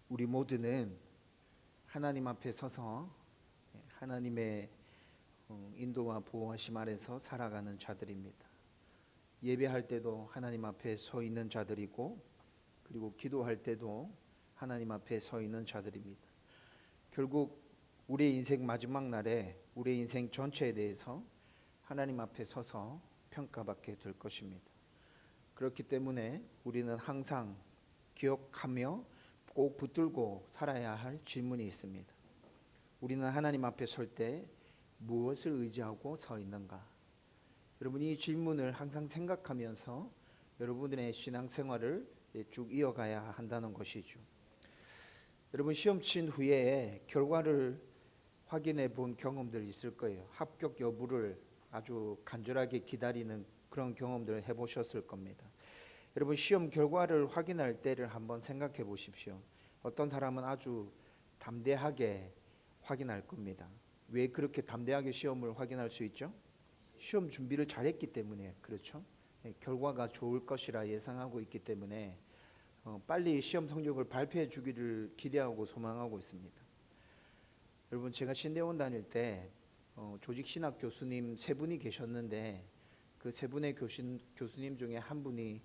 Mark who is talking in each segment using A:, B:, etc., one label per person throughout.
A: 우리 모두는 하나님 앞에 서서 하나님의 인도와 보호하심 아래서 살아가는 자들입니다. 예배할 때도 하나님 앞에 서 있는 자들이고, 그리고 기도할 때도 하나님 앞에 서 있는 자들입니다. 결국 우리의 인생 마지막 날에 우리의 인생 전체에 대해서 하나님 앞에 서서 평가받게 될 것입니다. 그렇기 때문에 우리는 항상 기억하며 꼭 붙들고 살아야 할 질문이 있습니다. 우리는 하나님 앞에 설 때 무엇을 의지하고 서 있는가? 여러분, 이 질문을 항상 생각하면서 여러분들의 신앙생활을 쭉 이어가야 한다는 것이죠. 여러분, 시험 친 후에 결과를 확인해 본 경험들 있을 거예요. 합격 여부를 아주 간절하게 기다리는 그런 경험들을 해보셨을 겁니다. 여러분, 시험 결과를 확인할 때를 한번 생각해 보십시오. 어떤 사람은 아주 담대하게 확인할 겁니다. 왜 그렇게 담대하게 시험을 확인할 수 있죠? 시험 준비를 잘했기 때문에 그렇죠. 결과가 좋을 것이라 예상하고 있기 때문에 빨리 시험 성적을 발표해 주기를 기대하고 소망하고 있습니다. 여러분, 제가 신대원 다닐 때 조직신학 교수님 세 분이 계셨는데, 그 세 분의 교수님 중에 한 분이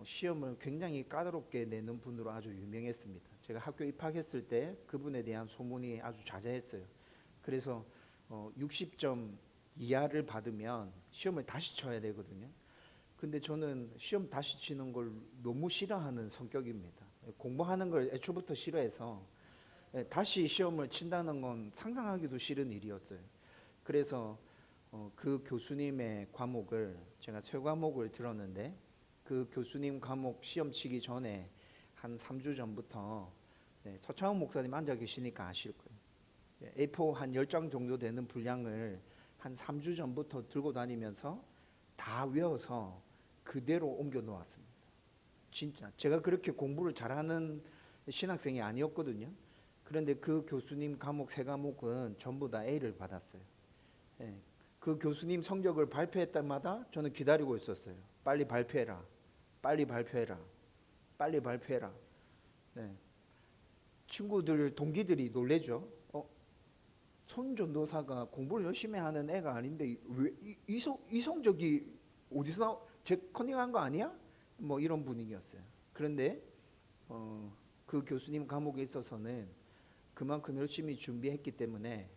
A: 시험을 굉장히 까다롭게 내는 분으로 아주 유명했습니다. 제가 학교 입학했을 때 그분에 대한 소문이 아주 자자했어요. 그래서 60점 이하를 받으면 시험을 다시 쳐야 되거든요. 근데 저는 시험 다시 치는 걸 너무 싫어하는 성격입니다. 공부하는 걸 애초부터 싫어해서 다시 시험을 친다는 건 상상하기도 싫은 일이었어요. 그래서 그 교수님의 과목을 제가 새 과목을 들었는데, 그 교수님 과목 시험 치기 전에 한 3주 전부터 서창훈 목사님 앉아 계시니까 아실 거예요. A4 한 10장 정도 되는 분량을 한 3주 전부터 들고 다니면서 다 외워서 그대로 옮겨 놓았습니다. 진짜 제가 그렇게 공부를 잘하는 신학생이 아니었거든요. 그런데 그 교수님 과목 세 과목은 전부 다 A를 받았어요. 그 교수님 성적을 발표할 때마다 저는 기다리고 있었어요. 빨리 발표해라. 빨리 발표해라. 빨리 발표해라. 친구들, 동기들이 놀래죠. 손 전도사가 공부를 열심히 하는 애가 아닌데 왜 이 성적이 어디서 제 컨닝한 거 아니야? 뭐 이런 분위기였어요. 그런데 그 교수님 과목에 있어서는 그만큼 열심히 준비했기 때문에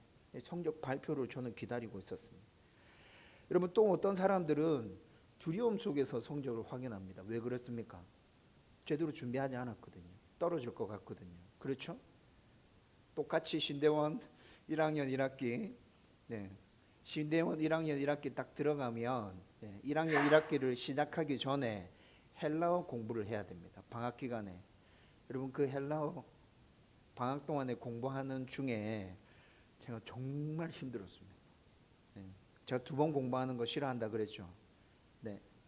A: 성적 발표를 저는 기다리고 있었습니다. 여러분, 또 어떤 사람들은 두려움 속에서 성적을 확인합니다. 왜 그렇습니까? 제대로 준비하지 않았거든요. 떨어질 것 같거든요. 그렇죠? 똑같이 신대원 1학년 1학기 신대원 1학년 1학기 딱 들어가면 1학년 1학기를 시작하기 전에 헬라어 공부를 해야 됩니다. 방학 기간에. 여러분, 그 헬라어 방학 동안에 공부하는 중에 제가 정말 힘들었습니다. 제가 2번 공부하는 거 싫어한다 그랬죠.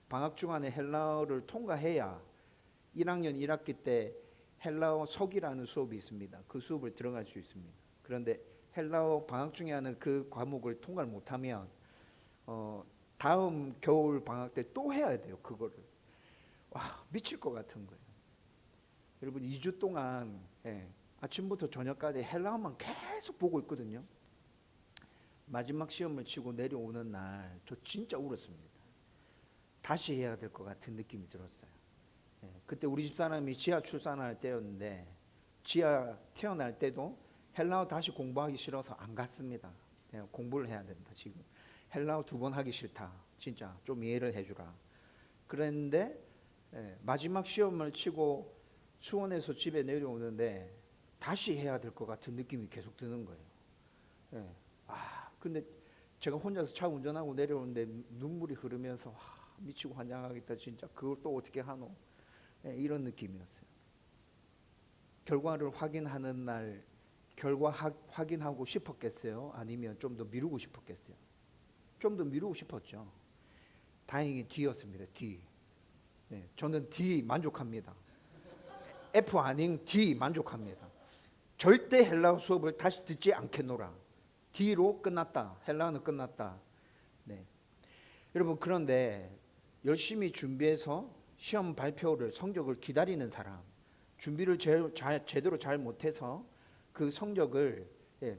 A: 방학 중간에 헬라어를 통과해야 1학년 1학기 때 헬라어 서기라는 수업이 있습니다. 그 수업을 들어갈 수 있습니다. 그런데 헬라어 방학 중에 하는 그 과목을 통과를 못하면 다음 겨울 방학 때 또 해야 돼요. 그거를. 와, 미칠 것 같은 거예요. 여러분, 2주 동안 아침부터 저녁까지 헬라어만 계속 보고 있거든요. 마지막 시험을 치고 내려오는 날 저 진짜 울었습니다. 다시 해야 될 것 같은 느낌이 들었어요. 그때 우리 집사람이 지아 출산할 때였는데, 지아 태어날 때도 헬라어 다시 공부하기 싫어서 안 갔습니다. 공부를 해야 된다. 지금 헬라어 2번 하기 싫다. 진짜 좀 이해를 해주라. 그랬는데 마지막 시험을 치고 수원에서 집에 내려오는데 다시 해야 될 것 같은 느낌이 계속 드는 거예요. 근데 제가 혼자서 차 운전하고 내려오는데 눈물이 흐르면서 미치고 환장하겠다. 진짜 그걸 또 어떻게 하노? 이런 느낌이었어요. 결과를 확인하는 날 결과 확인하고 싶었겠어요? 아니면 좀 더 미루고 싶었겠어요? 좀 더 미루고 싶었죠. 다행히 D였습니다. D. 저는 D 만족합니다. F 아닌 D 만족합니다. 절대 헬라어 수업을 다시 듣지 않겠노라. D로 끝났다. 헬라어는 끝났다. 여러분, 그런데 열심히 준비해서 시험 발표를 성적을 기다리는 사람, 준비를 제대로 잘 못해서 그 성적을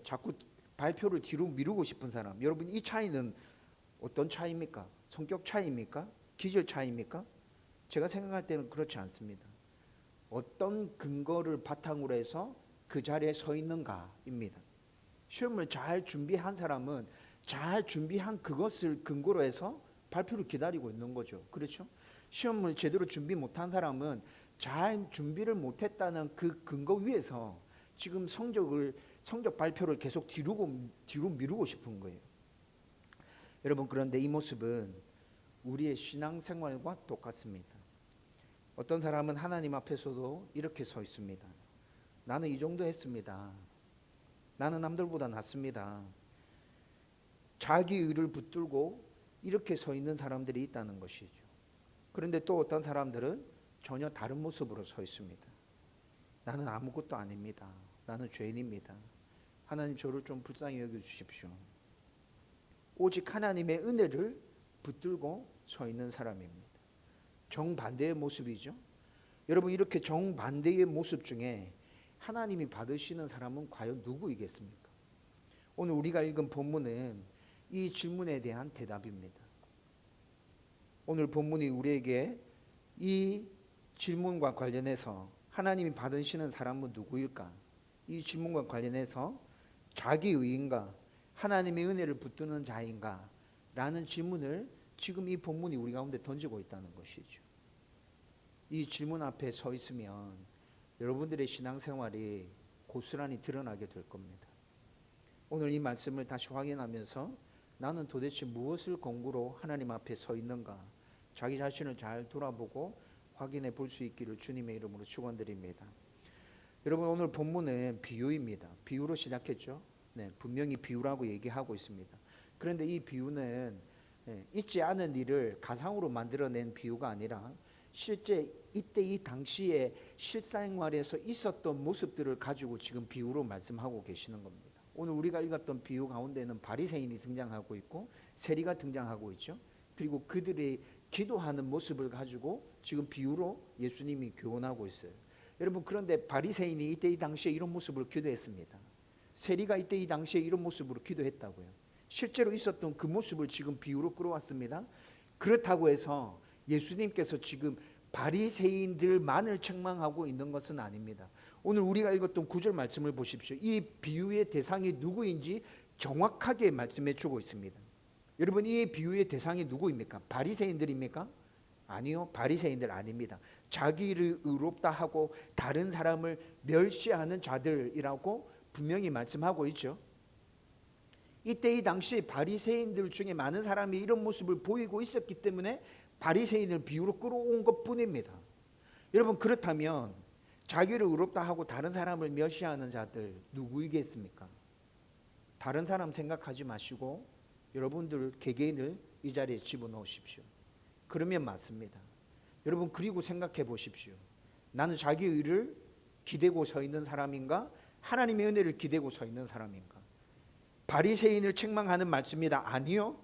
A: 자꾸 발표를 뒤로 미루고 싶은 사람. 여러분, 이 차이는 어떤 차이입니까? 성격 차이입니까? 기질 차이입니까? 제가 생각할 때는 그렇지 않습니다. 어떤 근거를 바탕으로 해서 그 자리에 서 있는가입니다. 시험을 잘 준비한 사람은 잘 준비한 그것을 근거로 해서 발표를 기다리고 있는 거죠. 그렇죠? 시험을 제대로 준비 못한 사람은 잘 준비를 못했다는 그 근거 위에서 지금 성적 발표를 계속 뒤로 미루고 싶은 거예요. 여러분, 그런데 이 모습은 우리의 신앙생활과 똑같습니다. 어떤 사람은 하나님 앞에서도 이렇게 서 있습니다. 나는 이 정도 했습니다. 나는 남들보다 낫습니다. 자기 의를 붙들고 이렇게 서 있는 사람들이 있다는 것이죠. 그런데 또 어떤 사람들은 전혀 다른 모습으로 서 있습니다. 나는 아무것도 아닙니다. 나는 죄인입니다. 하나님, 저를 좀 불쌍히 여겨주십시오. 오직 하나님의 은혜를 붙들고 서 있는 사람입니다. 정반대의 모습이죠. 여러분, 이렇게 정반대의 모습 중에 하나님이 받으시는 사람은 과연 누구이겠습니까? 오늘 우리가 읽은 본문은 이 질문에 대한 대답입니다. 오늘 본문이 우리에게 이 질문과 관련해서 하나님이 받으시는 사람은 누구일까? 이 질문과 관련해서 자기 의인가? 하나님의 은혜를 붙드는 자인가? 라는 질문을 지금 이 본문이 우리 가운데 던지고 있다는 것이죠. 이 질문 앞에 서 있으면 여러분들의 신앙생활이 고스란히 드러나게 될 겁니다. 오늘 이 말씀을 다시 확인하면서 나는 도대체 무엇을 근거로 하나님 앞에 서 있는가? 자기 자신을 잘 돌아보고 확인해 볼 수 있기를 주님의 이름으로 축원드립니다. 여러분, 오늘 본문은 비유입니다. 비유로 시작했죠. 네, 분명히 비유라고 얘기하고 있습니다. 그런데 이 비유는 있지 않은 일을 가상으로 만들어낸 비유가 아니라 실제 이때 이 당시에 실생활에서 있었던 모습들을 가지고 지금 비유로 말씀하고 계시는 겁니다. 오늘 우리가 읽었던 비유 가운데는 바리새인이 등장하고 있고 세리가 등장하고 있죠. 그리고 그들이 기도하는 모습을 가지고 지금 비유로 예수님이 교훈하고 있어요. 여러분, 그런데 바리새인이 이때 이 당시에 이런 모습으로 기도했습니다. 세리가 이때 이 당시에 이런 모습으로 기도했다고요. 실제로 있었던 그 모습을 지금 비유로 끌어왔습니다. 그렇다고 해서 예수님께서 지금 바리새인들만을 책망하고 있는 것은 아닙니다. 오늘 우리가 읽었던 9절 말씀을 보십시오. 이 비유의 대상이 누구인지 정확하게 말씀해 주고 있습니다. 여러분, 이 비유의 대상이 누구입니까? 바리새인들입니까? 아니요, 바리새인들 아닙니다. 자기를 의롭다 하고 다른 사람을 멸시하는 자들이라고 분명히 말씀하고 있죠. 이때 이 당시 바리새인들 중에 많은 사람이 이런 모습을 보이고 있었기 때문에 바리새인을 비유로 끌어온 것뿐입니다. 여러분, 그렇다면 자기를 의롭다 하고 다른 사람을 멸시하는 자들 누구이겠습니까? 다른 사람 생각하지 마시고 여러분들 개개인을 이 자리에 집어넣으십시오. 그러면 맞습니다. 여러분, 그리고 생각해 보십시오. 나는 자기 의를 기대고 서 있는 사람인가? 하나님의 은혜를 기대고 서 있는 사람인가? 바리새인을 책망하는 말씀입니다. 아니요.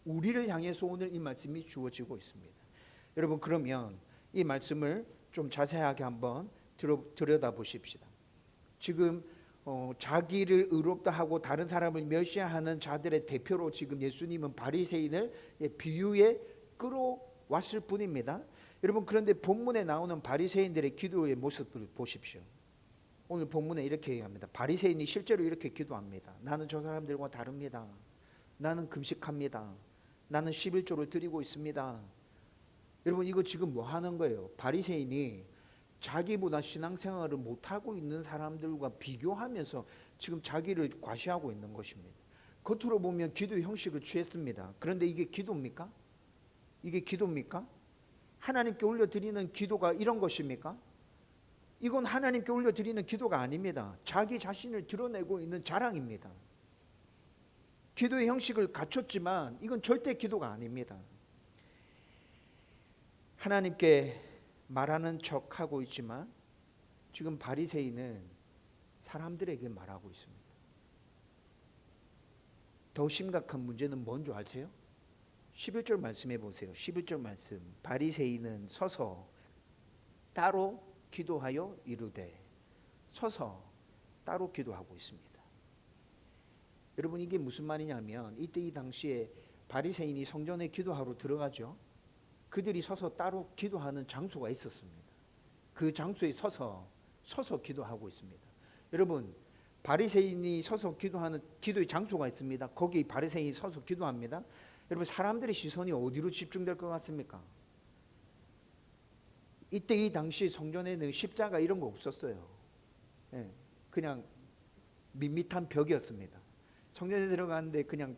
A: 우리를 향해서 오늘 이 말씀이 주어지고 있습니다. 여러분, 그러면 이 말씀을 좀 자세하게 한번 들여다보십시다. 지금 자기를 의롭다 하고 다른 사람을 멸시하는 자들의 대표로 지금 예수님은 바리새인을 비유에 끌어왔을 뿐입니다. 여러분, 그런데 본문에 나오는 바리새인들의 기도의 모습을 보십시오. 오늘 본문에 이렇게 얘기합니다. 바리새인이 실제로 이렇게 기도합니다. 나는 저 사람들과 다릅니다. 나는 금식합니다. 나는 11조를 드리고 있습니다. 여러분, 이거 지금 뭐 하는 거예요? 바리새인이 자기보다 신앙생활을 못하고 있는 사람들과 비교하면서 지금 자기를 과시하고 있는 것입니다. 겉으로 보면 기도의 형식을 취했습니다. 그런데 이게 기도입니까? 이게 기도입니까? 하나님께 올려드리는 기도가 이런 것입니까? 이건 하나님께 올려드리는 기도가 아닙니다. 자기 자신을 드러내고 있는 자랑입니다. 기도의 형식을 갖췄지만 이건 절대 기도가 아닙니다. 하나님께 말하는 척하고 있지만 지금 바리새인은 사람들에게 말하고 있습니다. 더 심각한 문제는 뭔지 아세요? 11절 말씀해 보세요. 11절 말씀. 바리새인은 서서 따로 기도하여 이르되 서서 따로 기도하고 있습니다. 여러분 이게 무슨 말이냐면 이때 이 당시에 바리새인이 성전에 기도하러 들어가죠. 그들이 서서 따로 기도하는 장소가 있었습니다. 그 장소에 서서 기도하고 있습니다. 여러분 바리새인이 서서 기도하는 기도의 장소가 있습니다. 거기 바리새인이 서서 기도합니다. 여러분 사람들의 시선이 어디로 집중될 것 같습니까? 이때 이 당시 성전에는 십자가 이런 거 없었어요. 그냥 밋밋한 벽이었습니다. 성전에 들어가는데 그냥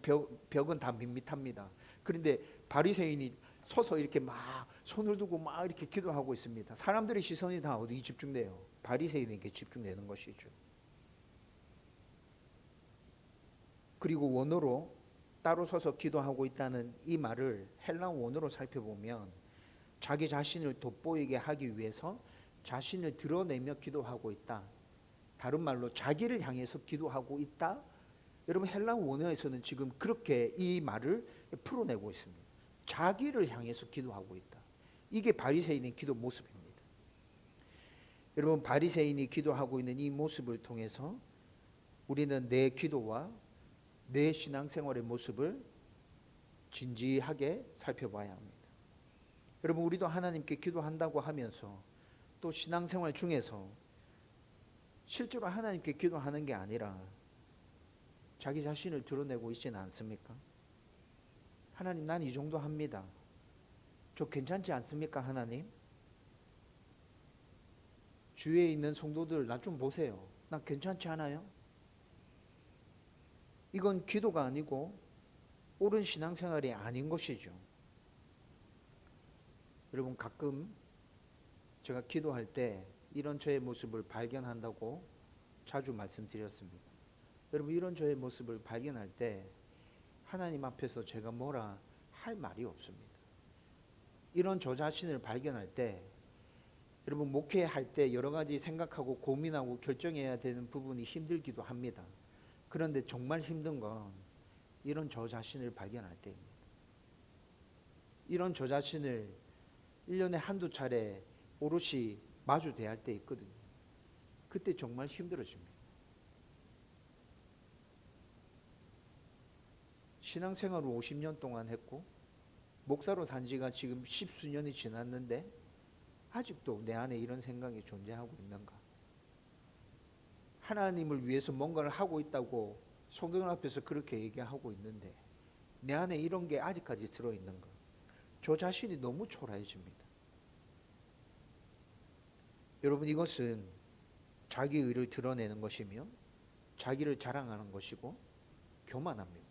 A: 벽은 다 밋밋합니다. 그런데 바리새인이 서서 이렇게 막 손을 두고 막 이렇게 기도하고 있습니다. 사람들의 시선이 다 어디 집중돼요? 바리새인에게 집중되는 것이죠. 그리고 원어로 따로 서서 기도하고 있다는 이 말을 헬라 원어로 살펴보면 자기 자신을 돋보이게 하기 위해서 자신을 드러내며 기도하고 있다. 다른 말로 자기를 향해서 기도하고 있다. 여러분 헬라 원어에서는 지금 그렇게 이 말을 풀어내고 있습니다. 자기를 향해서 기도하고 있다. 이게 바리새인의 기도 모습입니다. 여러분 바리새인이 기도하고 있는 이 모습을 통해서 우리는 내 기도와 내 신앙생활의 모습을 진지하게 살펴봐야 합니다. 여러분 우리도 하나님께 기도한다고 하면서 또 신앙생활 중에서 실제로 하나님께 기도하는 게 아니라 자기 자신을 드러내고 있지는 않습니까? 하나님 난 이 정도 합니다. 저 괜찮지 않습니까 하나님? 주위에 있는 성도들 나 좀 보세요. 나 괜찮지 않아요? 이건 기도가 아니고 옳은 신앙생활이 아닌 것이죠. 여러분 가끔 제가 기도할 때 이런 저의 모습을 발견한다고 자주 말씀드렸습니다. 여러분 이런 저의 모습을 발견할 때 하나님 앞에서 제가 뭐라 할 말이 없습니다. 이런 저 자신을 발견할 때 여러분 목회할 때 여러 가지 생각하고 고민하고 결정해야 되는 부분이 힘들기도 합니다. 그런데 정말 힘든 건 이런 저 자신을 발견할 때입니다. 이런 저 자신을 1년에 한두 차례 오롯이 마주 대할 때 있거든요. 그때 정말 힘들어집니다. 신앙생활을 50년 동안 했고 목사로 산 지가 지금 10수년이 지났는데 아직도 내 안에 이런 생각이 존재하고 있는가? 하나님을 위해서 뭔가를 하고 있다고 성도들 앞에서 그렇게 얘기하고 있는데 내 안에 이런 게 아직까지 들어있는가? 저 자신이 너무 초라해집니다. 여러분 이것은 자기 의를 드러내는 것이며 자기를 자랑하는 것이고 교만합니다.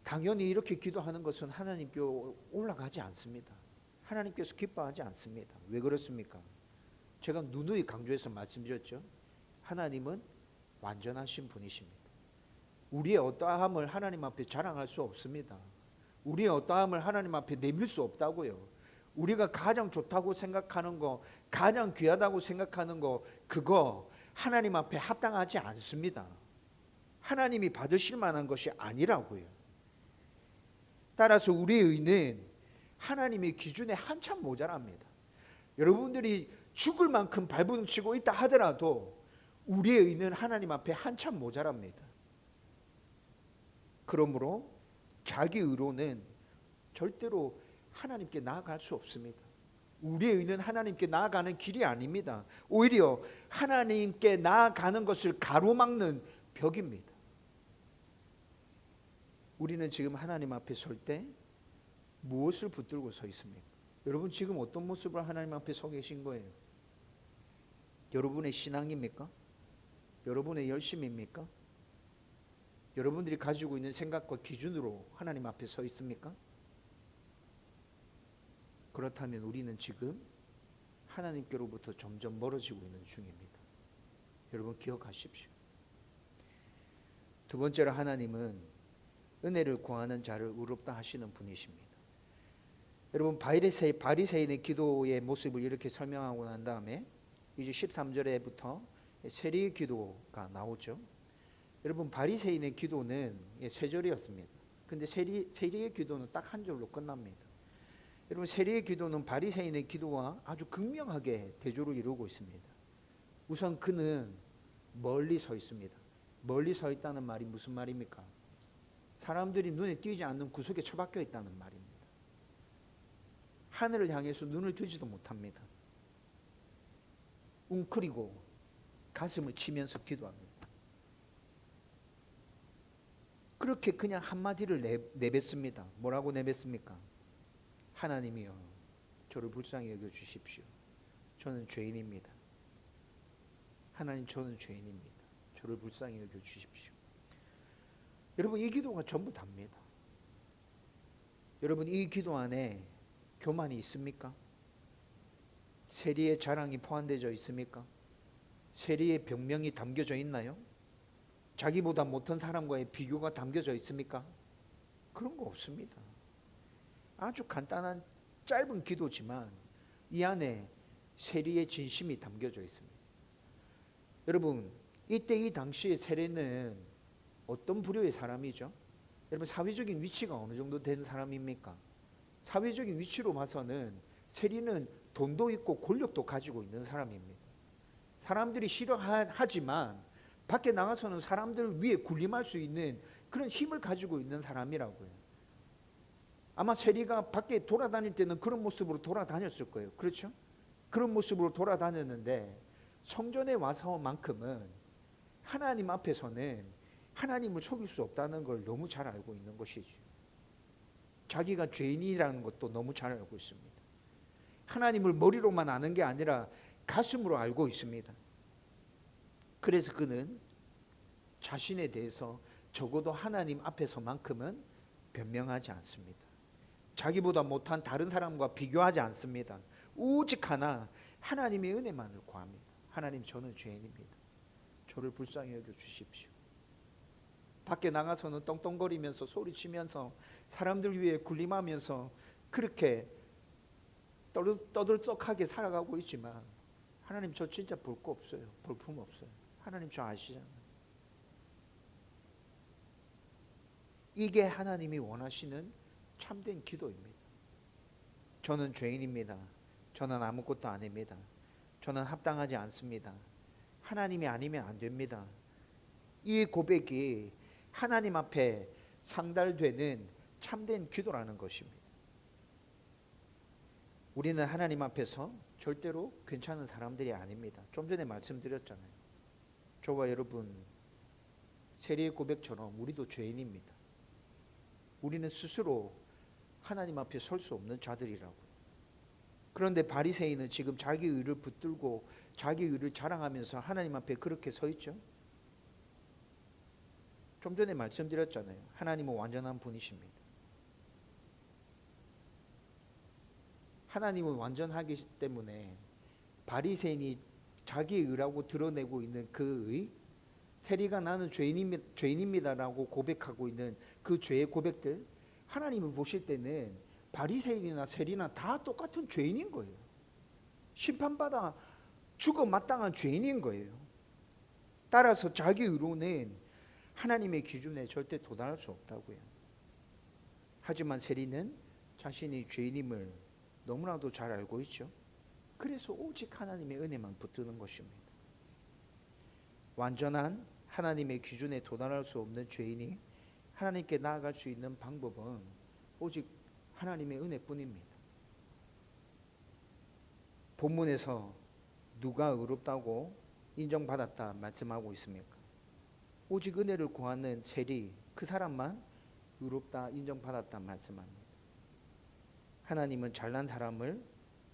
A: 당연히 이렇게 기도하는 것은 하나님께 올라가지 않습니다. 하나님께서 기뻐하지 않습니다. 왜 그렇습니까? 제가 누누이 강조해서 말씀드렸죠. 하나님은 완전하신 분이십니다. 우리의 어떠함을 하나님 앞에 자랑할 수 없습니다. 우리의 어떠함을 하나님 앞에 내밀 수 없다고요. 우리가 가장 좋다고 생각하는 거, 가장 귀하다고 생각하는 거, 그거 하나님 앞에 합당하지 않습니다. 하나님이 받으실 만한 것이 아니라고요. 따라서 우리의 의는 하나님의 기준에 한참 모자랍니다. 여러분들이 죽을 만큼 발버둥치고 있다 하더라도 우리의 의는 하나님 앞에 한참 모자랍니다. 그러므로 자기 의로는 절대로 하나님께 나아갈 수 없습니다. 우리의 의는 하나님께 나아가는 길이 아닙니다. 오히려 하나님께 나아가는 것을 가로막는 벽입니다. 우리는 지금 하나님 앞에 설 때 무엇을 붙들고 서 있습니까? 여러분 지금 어떤 모습으로 하나님 앞에 서 계신 거예요? 여러분의 신앙입니까? 여러분의 열심입니까? 여러분들이 가지고 있는 생각과 기준으로 하나님 앞에 서 있습니까? 그렇다면 우리는 지금 하나님께로부터 점점 멀어지고 있는 중입니다. 여러분 기억하십시오. 두 번째로 하나님은 은혜를 구하는 자를 의롭다 하시는 분이십니다. 여러분 바리새인의 기도의 모습을 이렇게 설명하고 난 다음에 이제 13절에부터 세리의 기도가 나오죠. 여러분 바리새인의 기도는 3절이었습니다. 근데 세리의 기도는 딱 한 절로 끝납니다. 여러분, 세리의 기도는 바리새인의 기도와 아주 극명하게 대조를 이루고 있습니다. 우선 그는 멀리 서 있습니다. 멀리 서 있다는 말이 무슨 말입니까? 사람들이 눈에 띄지 않는 구석에 처박혀 있다는 말입니다. 하늘을 향해서 눈을 뜨지도 못합니다. 웅크리고 가슴을 치면서 기도합니다. 그렇게 그냥 한마디를 내뱉습니다. 뭐라고 내뱉습니까? 하나님이여, 저를 불쌍히 여겨 주십시오. 저는 죄인입니다. 하나님, 저는 죄인입니다. 저를 불쌍히 여겨 주십시오. 여러분, 이 기도가 전부 답니다. 여러분, 이 기도 안에 교만이 있습니까? 세리의 자랑이 포함되어 있습니까? 세리의 병명이 담겨져 있나요? 자기보다 못한 사람과의 비교가 담겨져 있습니까? 그런 거 없습니다. 아주 간단한 짧은 기도지만 이 안에 세리의 진심이 담겨져 있습니다. 여러분, 이때 이 당시의 세리는 어떤 부류의 사람이죠? 여러분, 사회적인 위치가 어느 정도 된 사람입니까? 사회적인 위치로 봐서는 세리는 돈도 있고 권력도 가지고 있는 사람입니다. 사람들이 싫어하지만 밖에 나가서는 사람들 위에 군림할 수 있는 그런 힘을 가지고 있는 사람이라고요. 아마 세리가 밖에 돌아다닐 때는 그런 모습으로 돌아다녔을 거예요. 그렇죠? 그런 모습으로 돌아다녔는데 성전에 와서만큼은 하나님 앞에서는 하나님을 속일 수 없다는 걸 너무 잘 알고 있는 것이죠. 자기가 죄인이라는 것도 너무 잘 알고 있습니다. 하나님을 머리로만 아는 게 아니라 가슴으로 알고 있습니다. 그래서 그는 자신에 대해서 적어도 하나님 앞에서만큼은 변명하지 않습니다. 자기보다 못한 다른 사람과 비교하지 않습니다. 오직 하나, 하나님의 은혜만을 구합니다. 하나님, 저는 죄인입니다. 저를 불쌍히 여겨 주십시오. 밖에 나가서는 떵떵거리면서 소리치면서 사람들 위에 군림하면서 그렇게 떠들썩하게 살아가고 있지만 하나님, 저 진짜 볼 거 없어요. 볼품 없어요. 하나님, 저 아시잖아요. 이게 하나님이 원하시는 참된 기도입니다. 저는 죄인입니다. 저는 아무것도 아닙니다. 저는 합당하지 않습니다. 하나님이 아니면 안 됩니다. 이 고백이 하나님 앞에 상달되는 참된 기도라는 것입니다. 우리는 하나님 앞에서 절대로 괜찮은 사람들이 아닙니다. 좀 전에 말씀드렸잖아요. 저와 여러분, 세리의 고백처럼 우리도 죄인입니다. 우리는 스스로 하나님 앞에 설 수 없는 자들이라고요. 그런데 바리새인은 지금 자기 의를 붙들고 자기 의를 자랑하면서 하나님 앞에 그렇게 서 있죠. 좀 전에 말씀드렸잖아요. 하나님은 완전한 분이십니다. 하나님은 완전하기 때문에 바리새인이 자기 의라고 드러내고 있는 그 의, 세리가 나는 죄인입니다라고 고백하고 있는 그 죄의 고백들, 하나님을 보실 때는 바리새인이나 세리나 다 똑같은 죄인인 거예요. 심판받아 죽어 마땅한 죄인인 거예요. 따라서 자기 의로는 하나님의 기준에 절대 도달할 수 없다고요. 하지만 세리는 자신이 죄인임을 너무나도 잘 알고 있죠. 그래서 오직 하나님의 은혜만 붙드는 것입니다. 완전한 하나님의 기준에 도달할 수 없는 죄인이 하나님께 나아갈 수 있는 방법은 오직 하나님의 은혜뿐입니다. 본문에서 누가 의롭다고 인정받았다 말씀하고 있습니까? 오직 은혜를 구하는 세리, 그 사람만 의롭다 인정받았다 말씀합니다. 하나님은 잘난 사람을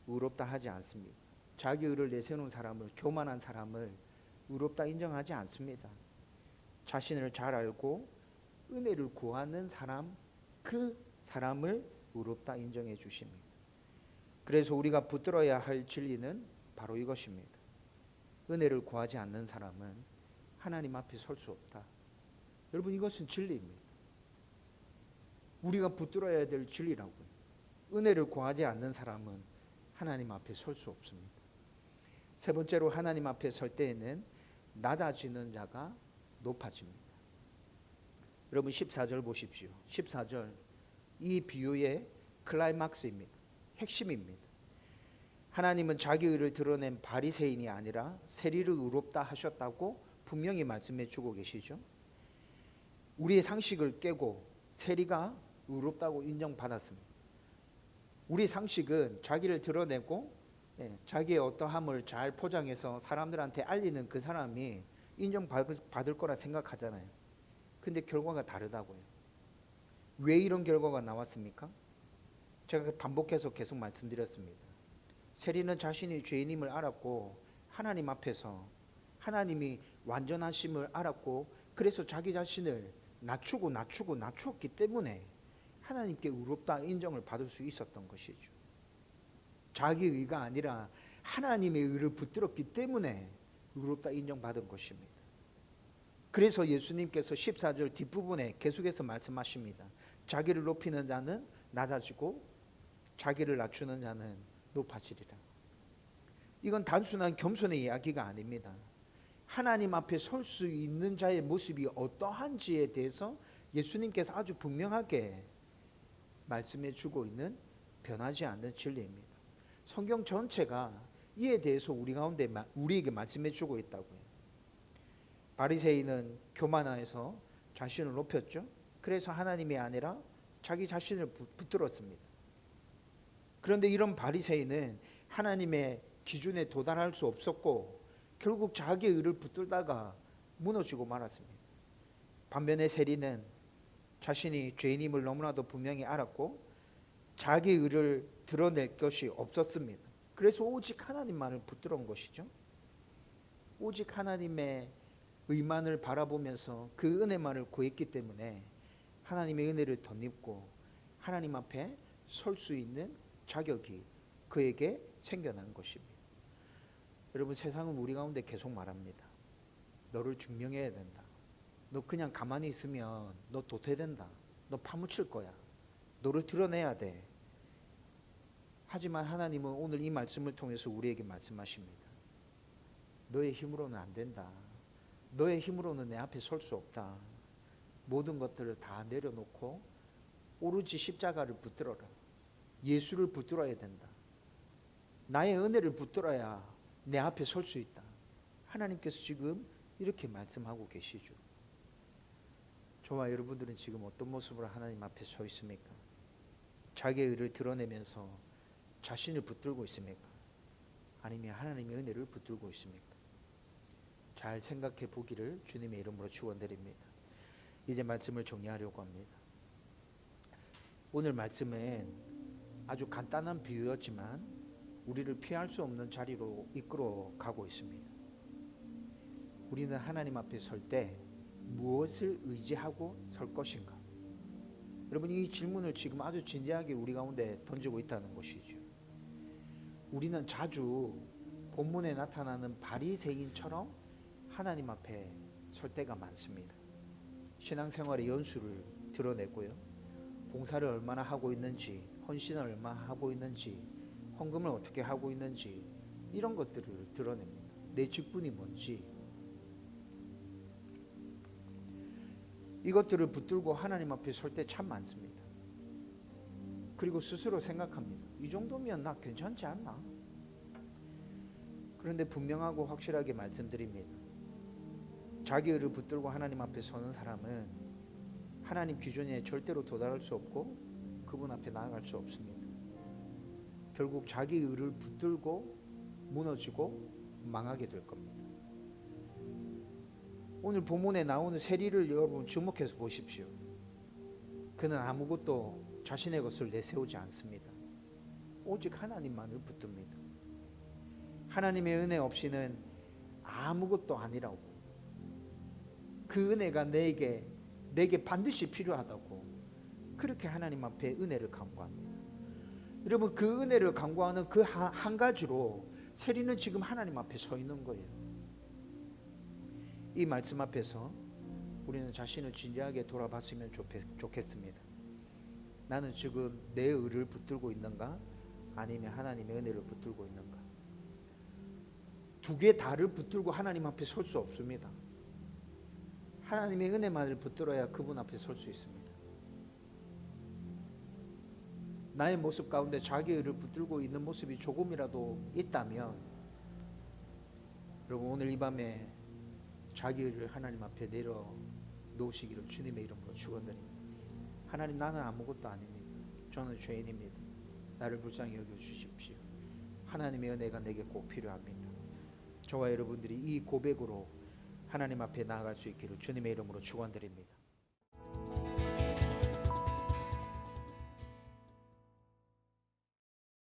A: 의롭다 하지 않습니다. 자기 의를 내세우는 사람을, 교만한 사람을 의롭다 인정하지 않습니다. 자신을 잘 알고 은혜를 구하는 사람, 그 사람을 의롭다 인정해 주십니다. 그래서 우리가 붙들어야 할 진리는 바로 이것입니다. 은혜를 구하지 않는 사람은 하나님 앞에 설 수 없다. 여러분, 이것은 진리입니다. 우리가 붙들어야 될 진리라고요. 은혜를 구하지 않는 사람은 하나님 앞에 설 수 없습니다. 세 번째로, 하나님 앞에 설 때에는 낮아지는 자가 높아집니다. 여러분, 14절 보십시오. 14절, 이 비유의 클라이막스입니다. 핵심입니다. 하나님은 자기 의를 드러낸 바리새인이 아니라 세리를 의롭다 하셨다고 분명히 말씀해 주고 계시죠. 우리의 상식을 깨고 세리가 의롭다고 인정받았습니다. 우리 상식은 자기를 드러내고 자기의 어떠함을 잘 포장해서 사람들한테 알리는 그 사람이 인정받을 거라 생각하잖아요. 근데 결과가 다르다고요. 왜 이런 결과가 나왔습니까? 제가 반복해서 계속 말씀드렸습니다. 세리는 자신이 죄인임을 알았고 하나님 앞에서 하나님이 완전하심을 알았고 그래서 자기 자신을 낮추었기 때문에 하나님께 의롭다 인정을 받을 수 있었던 것이죠. 자기 의가 아니라 하나님의 의를 붙들었기 때문에 의롭다 인정받은 것입니다. 그래서 예수님께서 14절 뒷부분에 계속해서 말씀하십니다. 자기를 높이는 자는 낮아지고 자기를 낮추는 자는 높아지리라. 이건 단순한 겸손의 이야기가 아닙니다. 하나님 앞에 설 수 있는 자의 모습이 어떠한지에 대해서 예수님께서 아주 분명하게 말씀해 주고 있는 변하지 않는 진리입니다. 성경 전체가 이에 대해서 우리 가운데 우리에게 말씀해 주고 있다고요. 바리새인은 교만하여서 자신을 높였죠. 그래서 하나님이 아니라 자기 자신을 붙들었습니다. 그런데 이런 바리새인은 하나님의 기준에 도달할 수 없었고 결국 자기 의를 붙들다가 무너지고 말았습니다. 반면에 세리는 자신이 죄인임을 너무나도 분명히 알았고 자기 의를 드러낼 것이 없었습니다. 그래서 오직 하나님만을 붙들어온 것이죠. 오직 하나님의 의만을 바라보면서 그 은혜만을 구했기 때문에 하나님의 은혜를 덧입고 하나님 앞에 설 수 있는 자격이 그에게 생겨난 것입니다. 여러분, 세상은 우리 가운데 계속 말합니다. 너를 증명해야 된다. 너 그냥 가만히 있으면 너 도태된다. 너 파묻힐 거야. 너를 드러내야 돼. 하지만 하나님은 오늘 이 말씀을 통해서 우리에게 말씀하십니다. 너의 힘으로는 안 된다. 너의 힘으로는 내 앞에 설 수 없다. 모든 것들을 다 내려놓고 오로지 십자가를 붙들어라. 예수를 붙들어야 된다. 나의 은혜를 붙들어야 내 앞에 설 수 있다. 하나님께서 지금 이렇게 말씀하고 계시죠. 저와 여러분들은 지금 어떤 모습으로 하나님 앞에 서 있습니까? 자기의 의를 드러내면서 자신을 붙들고 있습니까? 아니면 하나님의 은혜를 붙들고 있습니까? 잘 생각해 보기를 주님의 이름으로 축원드립니다. 이제 말씀을 정리하려고 합니다. 오늘 말씀은 아주 간단한 비유였지만 우리를 피할 수 없는 자리로 이끌어 가고 있습니다. 우리는 하나님 앞에 설 때 무엇을 의지하고 설 것인가? 여러분, 이 질문을 지금 아주 진지하게 우리 가운데 던지고 있다는 것이죠. 우리는 자주 본문에 나타나는 바리새인처럼 하나님 앞에 설 때가 많습니다. 신앙생활의 연수를 드러내고요. 봉사를 얼마나 하고 있는지, 헌신을 얼마나 하고 있는지, 헌금을 어떻게 하고 있는지 이런 것들을 드러냅니다. 내 직분이 뭔지 이것들을 붙들고 하나님 앞에 설 때 참 많습니다. 그리고 스스로 생각합니다. 이 정도면 나 괜찮지 않나? 그런데 분명하고 확실하게 말씀드립니다. 자기 의를 붙들고 하나님 앞에 서는 사람은 하나님 기준에 절대로 도달할 수 없고 그분 앞에 나아갈 수 없습니다. 결국 자기 의를 붙들고 무너지고 망하게 될 겁니다. 오늘 본문에 나오는 세리를 여러분 주목해서 보십시오. 그는 아무것도 자신의 것을 내세우지 않습니다. 오직 하나님만을 붙듭니다. 하나님의 은혜 없이는 아무것도 아니라고, 그 은혜가 내게 반드시 필요하다고 그렇게 하나님 앞에 은혜를 간구합니다. 여러분, 그 은혜를 간구하는 그 한 가지로 세리는 지금 하나님 앞에 서 있는 거예요. 이 말씀 앞에서 우리는 자신을 진지하게 돌아봤으면 좋겠습니다. 나는 지금 내 의를 붙들고 있는가? 아니면 하나님의 은혜를 붙들고 있는가? 두 개 다를 붙들고 하나님 앞에 설 수 없습니다. 하나님의 은혜만을 붙들어야 그분 앞에 설 수 있습니다. 나의 모습 가운데 자기 의를 붙들고 있는 모습이 조금이라도 있다면 여러분 오늘 이 밤에 자기 의를 하나님 앞에 내려 놓으시기를 주님의 이름으로 축원드립니다. 하나님, 나는 아무것도 아닙니다. 저는 죄인입니다. 나를 불쌍히 여겨주십시오. 하나님의 은혜가 내게 꼭 필요합니다. 저와 여러분들이 이 고백으로 하나님 앞에 나아갈 수 있기를 주님의 이름으로 축원드립니다.